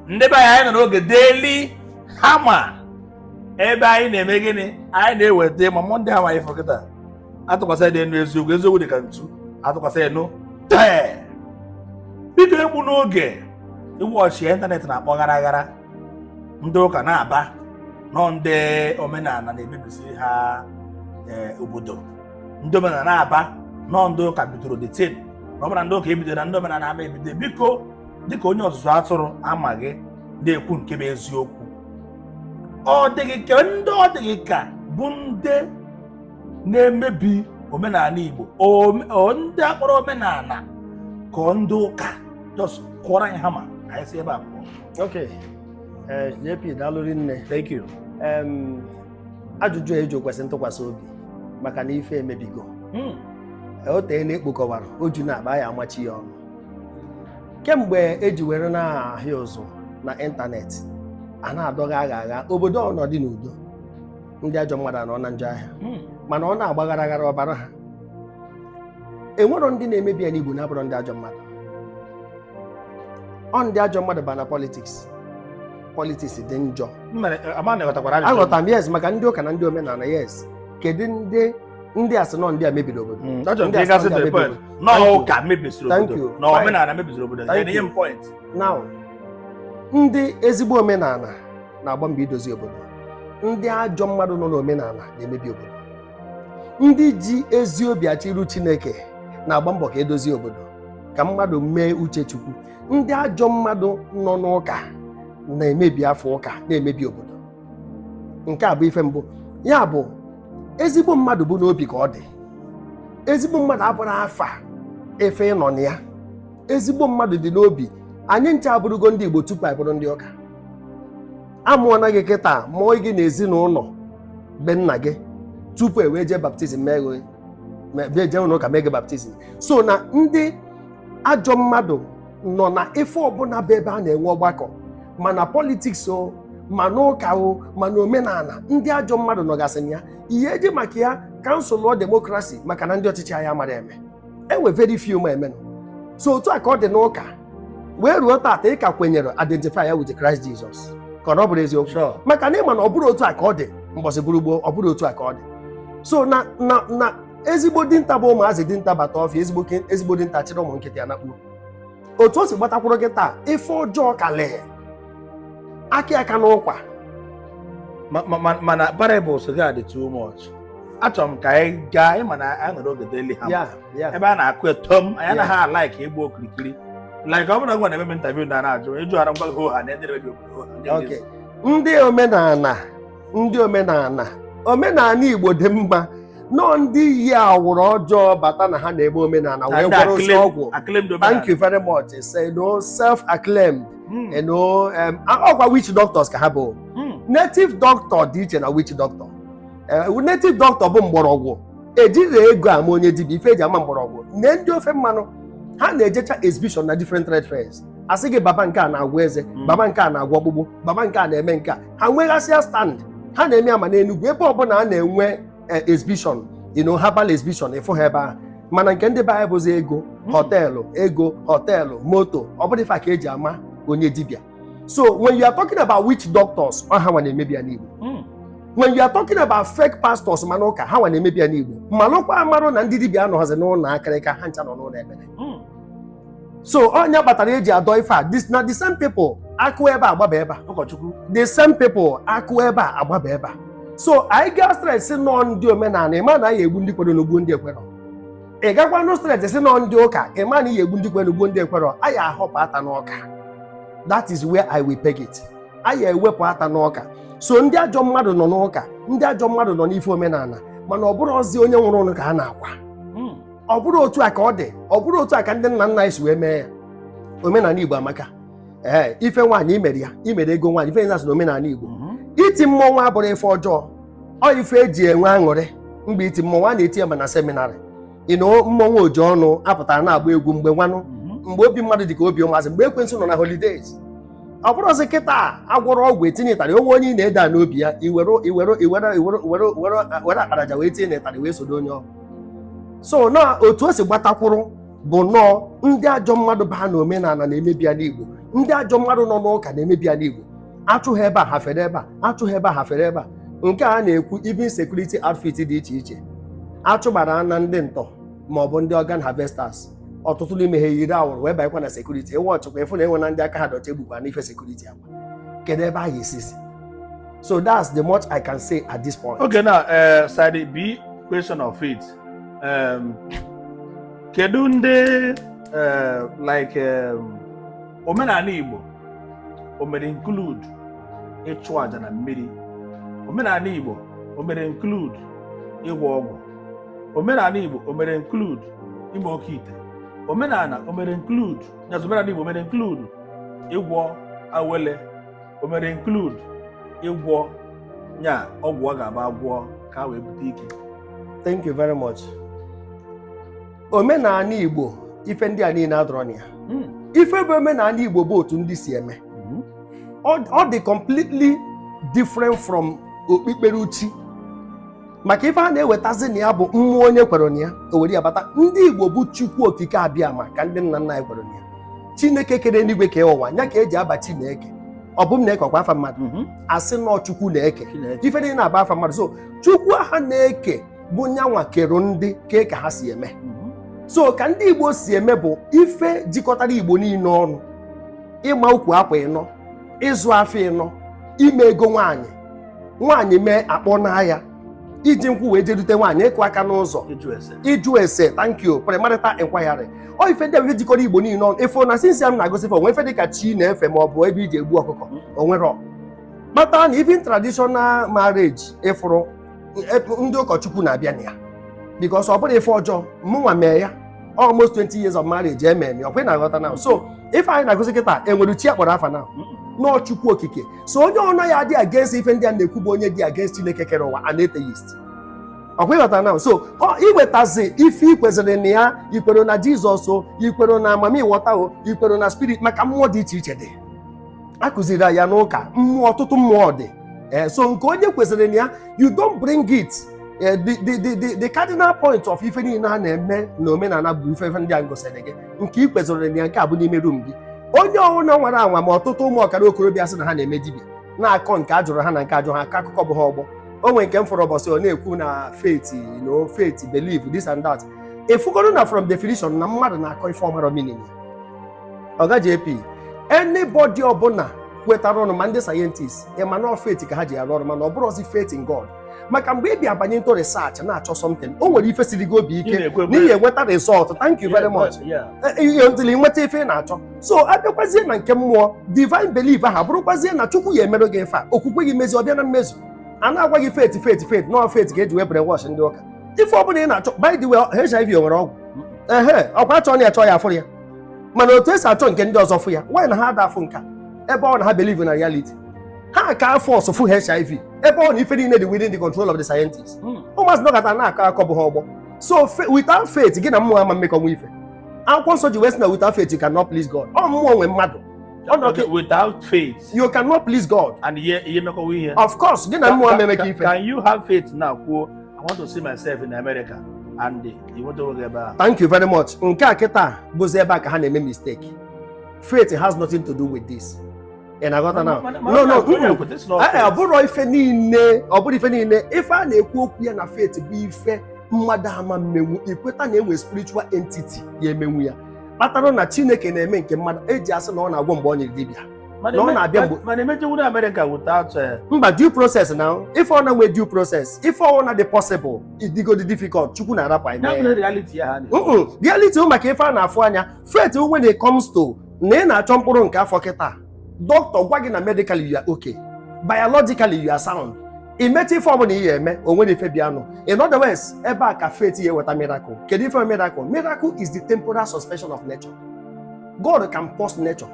ndị be anyị nọ n'oge daily hama ebe anyị na-eme gịnị anyị na-eweta ma mmụọ ndị hama anyị fọkịta atụkwasị dị enu eziokwu dị ka ntu atụkwasị enu tee biko egbu n'oge iwu ọchị ịntanetị na-akpọ gara gara ndị ụka na-aba nọ ndị omenala na-emebisi ha obodo ndị omenala na-aba nọ ndị ụka bidoro detin na ọ bụla ndị ụka ebido na ndị omenala ama ebido biko dịka onye ọzụzụ atụrụ amaghị na-ekwu nke bụ eziokwu ọ dịghị ka bụ ndị na-emebi omenala Igbo ndị akpọrọ omenala ka ndị ụka just kụọrọ anyị hama anyị si ebe a pụọ. Okay, JP daalụrị nne. Thank you. Ajụjụ eji kwesị ntụkwasị obi maka na ife emebigo o tee na-ekpokọwara o ju na-akpa ya amachi ya ọnụ kemgbe eji were na-ahịa ụzụ na ịntanetị a na-adọga agha obodo ọnọdụ n'udo ndị ajọ mmadụ anọ na njọ ahịa mana ọ na-agbaghara aghara ọbara ha enwero ndị na-emebi ya n'Igbo na-abụrụ ndị ajọ mmadụ ndị ajọ mmadụ ba na politiks dị njọ aghọta m yes maka ndị ụka na ndị omenala yes kedu ndị asị nọ ndị a mebiri obodo now ndị ezigbo omenala na-agba mbọ idozi obodo ndị ajọ mmadụ nọ n'omenala na-emebi obodo ndị ji ezi obi achọ iru Chineke na-agba mbọ ka edozi obodo ka mmadụ mee uche Chukwu ndị ajọ mmadụ nọ n'ụka na-emebi afọ ụka na-emebi obodo nke a bụ ife mbụ ya bụ ezigbo mmadụ bụ n'obi ka ọ dị ezigbo mmadụ abụrụ afa efe ịnọ na ya ezigbo mmadụ dị n'obi anyị nche abụrụgo ndị Igbo tupu anyị bụrụ ndị ụka amụọna gị kịta mụọ gị n'ezinụlọ be nna gị tupu e wee jee baptizim jee ụlọ ụka mee gị baptizim so na ndị ajọ mmadụ nọ na ife ọbụla bụ ebe a na-enwe ọgbakọ mana politiks o mana ụka o mana omenala ndị ajọ mmadụ nọgasị ya ihe eji maka ya kansụl demokrasi maka na ndị ọchịchị anyị amara eme enwe very few ma emenụ so otu a ka ọ dị n'ụka wee ruo taata ị ka kwenyere identify ya with Christ Jesus ka ọ bụrụ eziokwu maka na ịma na ọ bụrụ otu a ka ọ dị mbọsị bụrụ gboo ọ bụrụ otu a ka ọ dị so na ezigbo dinta bụ ụmụazị dinta bata ọfịa ezigbo dinta chịrị ụmụ nkịtị ya nakpuo otu o si gbatakwuru gị taa ife ọjọọ ka lee aka n'ụkwa mana parables gị adị too much achọrọ m ka anyị gaa ịma na anyị nọrọ oge daily hama ebe a na-akụ etom anyị anaghị ala ka ịgba okirikiri like ọ bụla gwa na eme interview na na-ajụ ịjụ ara ngwa ho ha na ndị redio ndị omenala Igbo dị mma nọ ndị yi awụrụ ọjọọ bata na ha na-eme omenala wee gwara osi ọgwụ thank you very much say no self acclaimed ọkwa witch doctors ka ha bụ native doctor dị iche na witch doctor native doctor bụ mgbọrọgwụ ejiri ego ama onye dibịa ife eji ama mgbọrọgwụ nne ndị ofe mmanụ ha na-ejecha exhibition na different trade fairs asị gị baba nke a na-agwọ eze baba nke a na-agwọ ọgbụgbụ baba nke a na-eme nke a ha nweghasịa stand ha na-eme ama n'Enugu ebe ọbụla a na-enwe exhibition herbal exhibition ịfụ ha ebe ahụ mana nke ndị be anyị bụzi ego họteelụ moto ọ bụrụ ife ka eji ama onye dibịa so when you are talking about witch doctors ha nwa na-emebi ya n'Igbo when you are talking about fake pastors mana ụka ha nwa na-emebi ya n'Igbo malụkwa amarụ na ndị dibịa anọghịzi n'ụlọ akịrịka ha ncha nọ n'ụlọ ekpere so onye kpatara eji adọ ife a na the same people akụ ebe agbaba ebe a ụkọchukwu the same people akụ ebe a agbaba ebe a so anyị gaa stress nọ ndị omenala ịma na anyị egbu ndị kwere n'ogbu ndị ekwero ị gakwa nụ stress si nọ ndị ụka ịma na ihe egbu ndị kwere n'ogbu ndị ekwero anyị ahọpụ ata n'ọka that is where I will peg it anyị ewepụ ata n'ọka so ndị ajọ mmadụ nọ n'ụka ndị ajọ mmadụ nọ n'ife omenala mana ọ bụrụ ozi onye nwụrụ ọnụ ka ha na-akwa ọ bụrụ otu a ka ọ dị ọ bụrụ otu a ka ndị nna nna anyị si wee mee ya omenala Igbo amaka ife nwaanyị imere ego nwaanyị ife na-asị na omenala Igbo iti mmọnwụ abụrụ ife ọjọọ ọ ife eji enwe aṅụrị mgbe iti mmọnwụ a na-eti ya ma na seminarị mmọnwụ oji ọnụ apụtara na-agba egwu mgbe mgbe obi mmadụ dị ka obi ụmụazị mgbe ekwensu nọ na holidays ọ bụrụzi kịta agwọrọ ọgwụ etinye ịtarị onwe onye ị na-eda n'obi ya iwere akparaja wee tinye n'ịtarị wee sodo onye ọgwụ so na otu o si gbatakwuru bụ nnọọ ndị ajọ mmadụ baa na omenala na-emebi ya n'Igbo ndị ajọ mmadụ nọ n'ụka na-emebi ala Igbo. Achụghị ebe a hafere ebe a, achụghị ebe a hafere ebe a. Nke a na-ekwu even security outfit dị iche iche achụgbara na ndị ntọ ma ọ bụ ndị organ harvesters. Ọtụtụ n'ime ha yiri awụrụ wee banyekwa na sekuriti. Ewe ọchụkwa efu na enwe na ndị aka ha dọcha egbukwa n'ife sekuriti akwa. Kedu ebe a ga-esisi? So that's the much I can say at this point. Okay, now side B, question of faith. Kedu ndị omenala Igbo o mere include ịchụ aja na mmiri? Omenala Igbo o mere include ịgwọ ọgwụ? Omenala Igbo o mere include ime oke ite? Omenala o mere include omenala Igbo o mere include ịgwọ awele? O mere include ịgwọ nya ọgwụ ọ ga-agba agwọ ka wee bute ike? Thank you very much. Omenala Igbo ife ndị a niile adọrọ na ya. Ife bụ omenala Igbo bụ otu ndị si eme. Ọ dị completely different from okpukperechi. Maka ife a na-ewetazi na ya bụ mmụọ onye kwere na ya o were ya bata. Ndị Igbo bụ Chukwu okike abịa ma ka ndị nna nna anyị kwere na ya. Chineke kere eluigwe kee ụwa nya ka eji aba Chineke. Ọ bụ m na-eke ọkwa afa mmadụ asị nọ Chukwu na-eke ife niile na-aba afa mmadụ. So Chukwu aha na-eke bụ nyanwa kere ndị kee ka ha si eme. So ka ndị Igbo si eme bụ ife jikọtara Igbo niile ọnụ: ịma ukwu akwa ịnọ, ịzụ afọ ịnọ, ime ego nwaanyị mee akpọ n'ahịa, iji nkwụ wee jedute nwaanyị, ịkụ aka n'ụzọ, ịjụ ese, thank you, premarital inquiry. Ọ ife ndị ife jikọrọ Igbo niile ọnụ. Ifo na sinsi m na-agosi onwe ife dịka chi na-efe ma ọ bụ ebe iji egbu ọkụkọ onwere. Kpata na even traditional marriage ịfụrụ ndị ụkọchukwu na-abịa na ya because ọ bụrụ ife ọjọọ. Mụnwa mee ya almost 20 years of marriage eme ọkwa na-aghọta na. So ife anyị na-agosi kịta enwere chi akpọrọ afa na nọọ Chukwu okike. So onye ọnụ ya dị against ife ndị a na-ekwu bụ onye dị against Chineke kere ụwa, an atheist. Ọkwa ịghọta na. So iwetazi ife ikweziri na ya, ikwere na Jizọs o, ikwere na amamighọta o, ikwere na spirit, maka mmụọ dị iche iche dị. Akụziri ya n'ụka mmụọ, ọtụtụ mmụọ dị. So nke onye kweziri na ya, you don't bring it. The cardinal point of ife niile a na-eme na omenala bụ ife ndị a ngosiri gị nke i kweziri na ya, nke a bụ n'ime room gị. Onye ọbụla nwere anwa ma ọtụtụ ụmụ ọkara okorobịa sị na ha na-eme dibịa na-akọ nke ajụrụ ha na nke ajụ ha, aka akụkọ bụ ha ọgbọ. O nwere nke m fọrọ ụbọchị ọ na-ekwu na faith, believe, this and that. Efugoro na from definition na mmadụ na-akọ ife ọmara meaning ya. Ọga JP, anybody ọbụla kwetara ọnụ ma ndị sayentist ịma na faith ka ha ji arụ ọrụ, mana ọ bụrụzi faith in God. Maka mgbe ị bịa banye into research na-achọ something, o nwere ife siri gị obi ike n'ihi enweta result. Thank you very much. Ihe ntili nweta ife ị na-achọ. So abịakwazie na nke mmụọ, divine belief aha bụrụkwazie na Chukwu ya emerụ gị ife a, okwukwe gị mezi ọbịa na mmezu. A na-agwa gị faith no faith ga-eji wee brainwash ndị ụka. Ife ọbụla ị na-achọ, by the way, HIV o nwere ọgwụ. Ọkwa achọ na achọ ya afụ ya, mana otu esi achọ nke ndị ọzọ fụ ya, why na ha ada afụ nka ebe ọ na ha believe na reality. Ha ka force fụ HIV ebe ọ na ife niile dị within the control of the scientists. Ụmụazị nọkọta na-akọ akọ bụ ha ọgbọ. So without faith gị na mmụọ ama mmekọ nwe ife. Akwụkwọ nsọ ji wee sị na without faith you cannot please God. Ọ mmụọ nwe mmadụ. Without faith you cannot please God. And ihe mekọwa ihe. Of course, gị na mmụọ amemeka ife. Can you have faith now kwuo I want to see myself in America and you want to work ebe a? Thank you very much. Nke a kịta bụzi ebe a ka ha na-eme mistake. Faith has nothing to do with this. And I got now. No. Ọ bụrụ ife niile, ife a na-ekwu okwu ya na faith bụ ife mmadụ ama mmenwu, ikweta na enwe spiritual entity ya emenwu ya. Kpatara na Chineke na-eme nke mmadụ eji asị na ọ na-agwọ mgbe ọ nyere dibịa. Na ọ na-abịa mgbe mana emejewu na America without mba due process now. If ọ na-nwe due process, if ọ na dị possible, idigo dị difficult, Chukwu na-arapụ anyị. Reality ya ha. Reality maka ife a na-afụ anya. Faith when it comes to na ị na-achọ mkpụrụ nke afọ kịta. Doctor gwa gị na medically you are okay, biologically you are sound. Imechi ife ọbụla ihe eme onwe na ife bịanụ. In other words, ebe a ka faith ya eweta miracle. Kedu ife miracle? Miracle is the temporal suspension of nature. God can pause nature.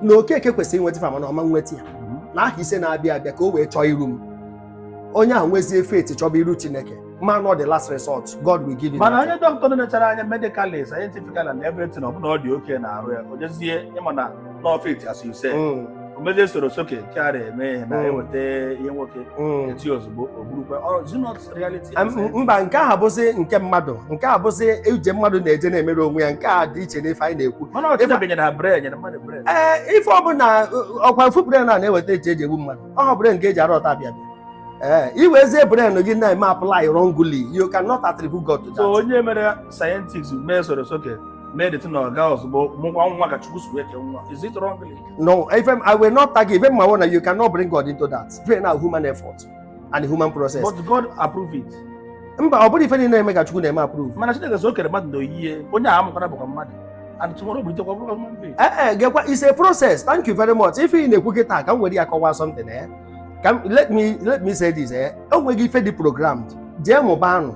Na okeke kwesịrị inweta ife mana ọma nweta ya. Na aha ise na-abịa abịa ka o wee chọọ iru m. Onye ahụ nwezie faith chọba iru Chineke. Man not the last resort. God will give you. Mana onye doctor na-echara anya medically, scientifically and everything ọ bụla ọ dị okay na arụ ya. O jezie ịma na no faith as you say. omeze soro soke nke a na-eme na eweta ihe nwoke eti ozugbo oburukwa is not reality mba nke a bụzi nke mmadụ nke a bụzi ije mmadụ na-eje na-emere onwe ya nke a dị iche n'ife anyị na-ekwu mana ọchịcha benyere ha bred nyere mmadụ bred ife ọ bụ na ọkwa mfu bred na-eweta eche eji egbu mmadụ ọ bred nke eji arọta abịa iwezie bred gị na-eme apply wrongly you cannot attribute God to that. So onye mere scientists mee soro soke made it na ọga ozugbo nwa ka Chukwu suru eke nwa. Is it wrongly? No, I will not tag even my own. You cannot bring God into that. It's now human effort and human process. But God approve it. Mba ọ bụrụ ife niile na-eme ka Chukwu na-eme approve. Mana Chineke so kere mmadụ n'oyiye onye a amụkwara bụkwa mmadụ. And tomorrow bụ itekwa bụrụ mmadụ. Gekwa it's a process. Thank you very much. If ị na-ekwu kịta ka m were ya kọwaa something let me say this o nweghị ife dị programmed jee mụba anụ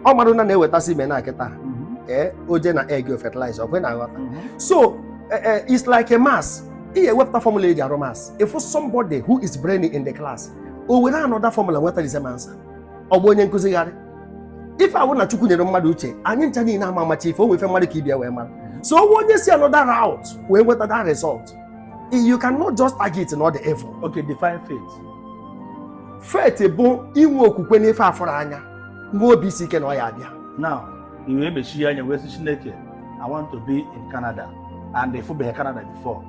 ọ marụ na na-ewetasị ime na kịta oje na egg fertilizer ọkwe na aghọta so it's like a mass ị ewepụta formula eji arụ mass if somebody who is brainy in the class o were another formula nweta the same answer ọ bụ onye nkụzigharị ife awụ na Chukwu nyere mmadụ uche anyị ncha niile ama amacha ife o nwefe mmadụ ka ibia wee mara so onye si another route wee nweta that result you cannot just target not the evil. Okay, define faith. Faith bụ inwe okwukwe n'ife afọrọ anya nwe obi isi ike na ọ ya abịa. Now you emechi anya wee sị Chineke I want to be in Canada and they fụbeghị Canada before.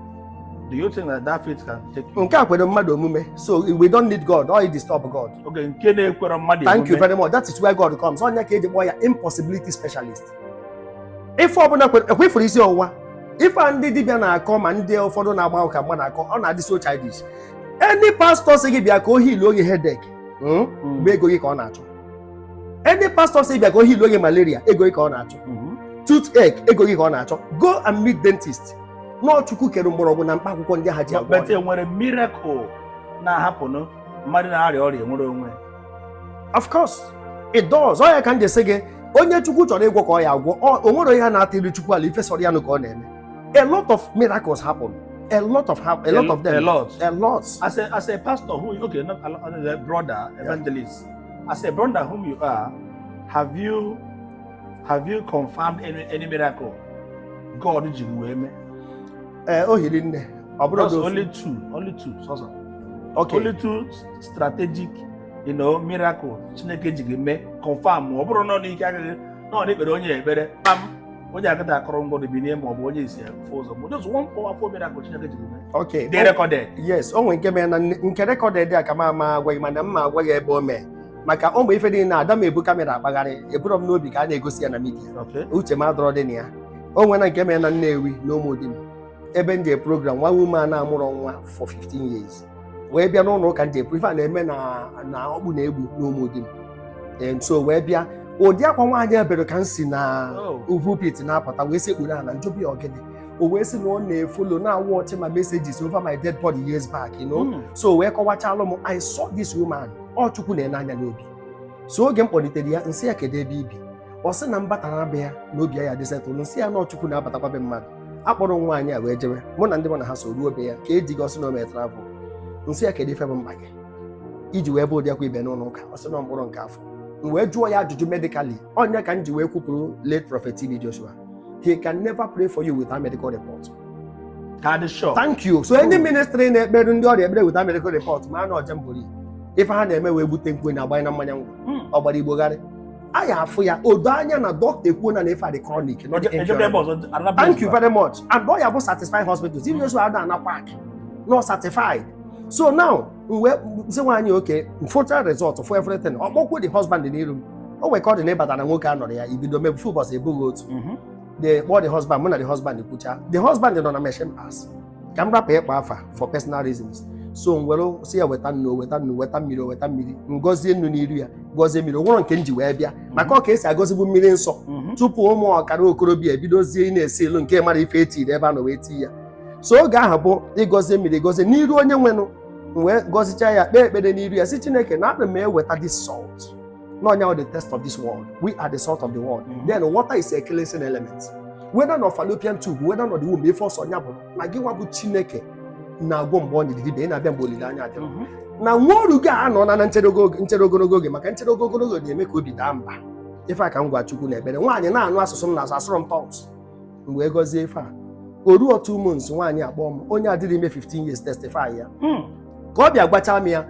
Do you think that faith can take you? Nke a kwere mmadụ omume so we don't need God or disturb God. Okay, nke na-ekwere mmadụ omume. Thank you very much. That is where God comes. Onye ka eji kpọọ ya impossibility specialist. Ife ọbụla ekwefuru isi ọwụwa ife ndị dibịa na-akọ ma ndị ụfọdụ na-agba ụka mgbe na-akọ ọ na-adị so childish. Any pastor sị gị bịa ka o heal onye headache mgbe ego gị ka ọ na-achọ. Any pastor sị bịa ka o heal onye malaria ego gị ka ọ na-achọ. Toothache ego gị ka ọ na-achọ. Go and meet dentist. N'Chukwu kere mgbọrọgwụ na mkpa akwụkwọ ndị ha ji agwọ. But enwere miracle na-ahapụnụ mmadụ na-arịa ọrịa nwere onwe. Of course it does. Ọ ya ka m ji sị gị onye Chukwu chọrọ ịgwọ ka ọ ya agwọ o nwere ihe na-atịrị Chukwu ala ife sọrọ ya nụ ka ọ na-eme. A lot of miracles happen. A lot of them. A lot. As a pastor who okay, not a brother, evangelist. Yeah. As a brother whom you are, have you confirmed any miracle God ji wee mee? O hiri nne. Only two. So. Okay. Only two strategic, miracle Chineke ji mee confirm. Ọ bụrụ na ọ n'ike agaghị na ọ na-ekpere onye ekpere pam onye akịta akọrọ ngwọdụ bi n'ime ọ bụ onye isi afọ ụzọ. But just one powerful miracle Chineke ji mee. Okay. They recorded. Yes, o nwere nke mere na nke recorded ya ka m ama agwa gị mana mma agwa gị ebe o mee maka ọ mgbe ife dị na Adam ebu kamera akpagharị eburu m n'obi ka a na-egosi ya na media. Okay. Uche m adọrọ dị na ya o nwere na nke mere na Nnewi n'Ụmụdim ebe nje program nwa woman na-amụrụ nwa for 15 years wee bịa n'ụlọ ụka nje ife a na-eme na ọkpụ na-egbu n'Ụmụdim so wee bịa ụdị akwa nwaanyị ebere ka m si na pulpit na-apụta wee sekpuru ala njobi ogene o wee sị na ọ na-efolo na-awụ ọchị ma messages over my dead body years back so wee kọwachalụ m I saw this woman ọ Chukwu na-ene anya n'obi so oge m kpọlitere ya nsị ya kedu ebe ibi ọ sị na mbatara be ya n'obi ya dị setụlụ nsị ya na Chukwu na-abatakwa be mmadụ akpọrọ nwaanyị a wee jewe mụ na ndị mụ na ha so ruo be ya ka eji gosi na o mee travel nsị ya kedu ife bụ mkpa gị iji wee bụ ụdị akwa ibe n'ụlọ ụka ọ sị na mkpụrụ nke afọ wee jụọ ya ajụjụ medically onye ka m ji wee kwupụrụ late prophet TB Joshua he can never pray for you without medical report. Sure. Thank you. So any ministry na-ekpere ndị ọrịa ekpere without medical report ma na ọje mbori ife ha na-eme wee bute nkwe na agbanye na mmanya ngwụ ọ gbara igbogharị a ya afụ ya odo anya na dọkịta ekwuo na ife a dị chronic not the thank you very much and ọ ya bụ certified hospitals TB Joshua ada na park not certified. So now we say nwaanyị okay photo result for everything ọ kpọkwuo the husband n'iru m o nwere ka ọ dị na ịbata na nwoke a nọrọ ya ibido mebu full bus ebughị otu the husband mụ na the husband ekwucha the husband nọ na machine pass ka m rapụ ịkpa afa for personal reasons so m were si ya weta mmiri ngozie nnu n'iru ya gozie mmiri nwụrụ nke m ji wee bịa maka ọ ka esi agozigbu mmiri nsọ tupu ụmụ ọkara okorobịa ebidozie na-esi elu nke mara ife etiri ebe a nọ wee tii ya so oge ahụ bụ ịgozie mmiri gozie n'iru onye nwenụ wee gọzicha ya kpee ekpere n'iru ya si Chineke na ana m eweta this salt n'ọnya the test of this world we are the salt of the world then water is a cleansing element whether not fallopian tube whether not the womb ife ọsọ nya bụ na gị nwa bụ Chineke na-agwọ mgbe ọ nyere dibịa ị na-abịa mgbe olileanya adịrọ na nwa ọrụ gị anọ na nchere ogologo oge maka nchere ogologo oge na-eme ka obi daa mba ife a ka m gwa Chukwu na ekpere nwaanyị na-anụ asụsụ m na-asụ asụrụ m tongues mgbe gọzie ife a oruo 2 months nwaanyị akpọ m onye adịrị ime 15 years testify ya ka ọ bịa gbacha m ya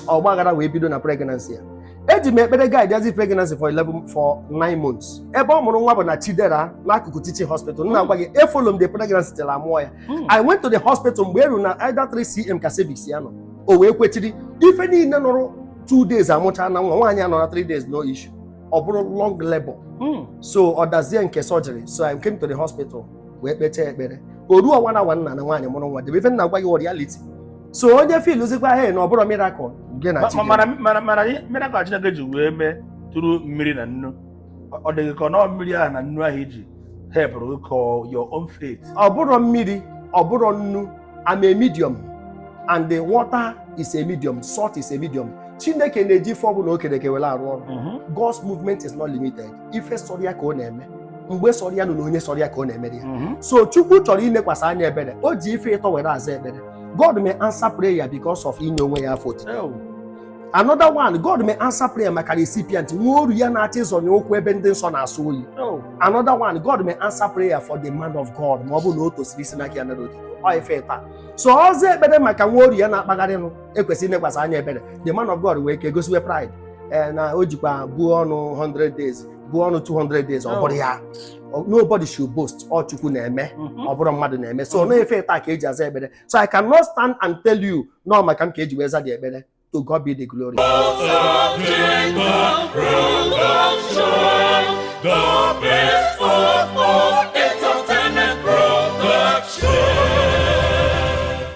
ọgbaghara wee bido na pregnancy ya. Eji m ekpere guide as pregnancy for 9 months. Ebe ọ mụrụ nwa bụ na Chidera n'akụkụ teaching hospital. Nna gwa gị efollow m the pregnancy till amụọ ya. I went to the hospital mgbe eru na either 3cm ka cervix ya nọ. O wee kwechiri ife niile nọrọ 2 days amụcha na nwa nwaanyị anọrọ 3 days no issue. Ọ bụrụ long labor. So ọ dazie nke surgery. So I came to the hospital wee kpechaa ekpere. O ruo ọnwa na nwanna na nwaanyị mụrụ nwa. Debe ife nna gwa gị reality. So onye feel ozikwa he na ọ bụrụ miracle gị na mana miracle Chineke ji wee mee tụrụ mmiri na nnu. Ọ dịghị ka ọ mmiri ahụ na nnu ahụ iji help call your own faith. Ọ bụrụ mmiri, ọ bụrụ nnu, I'm a medium and the water is a medium, salt is a medium. Chineke na-eji fọbụ na okereke were arụ ọrụ. God's movement is not limited. Ife sọrọ ya ka ọ na-eme. Mgbe sọrọ ya nọ na onye sọrọ ya ka ọ na-eme ya. So Chukwu chọrọ inekwasị anya ebere. O ji ife ịtọ were aza ebere. God may answer prayer because of inye onwe ya foot. Another one, God may answer prayer maka recipient nwa oru ya na-achị ịzọnye okwu ebe ndị nsọ na-asụ oyi. Another one, God may answer prayer for the man of God ma ọ bụ na o tosiri isi n'aka ya na otu. Ọ ife taa. So ọzọ ekpere maka nwa oru ya na-akpagharịnụ ekwesịrị inekwasị anya ebere. The man of God wee ke gosiwe pride. Na o jikwa buo ọnụ 100 days, buo ọnụ 200 days ọ bụrụ ya. Nobody should boast. All Chukwu na-eme, ọ bụrụ mmadụ na-eme. So no efe taa ka eji aza ekpere. So I cannot stand and tell you no maka m ka eji wee za dị ekpere. To God be the glory.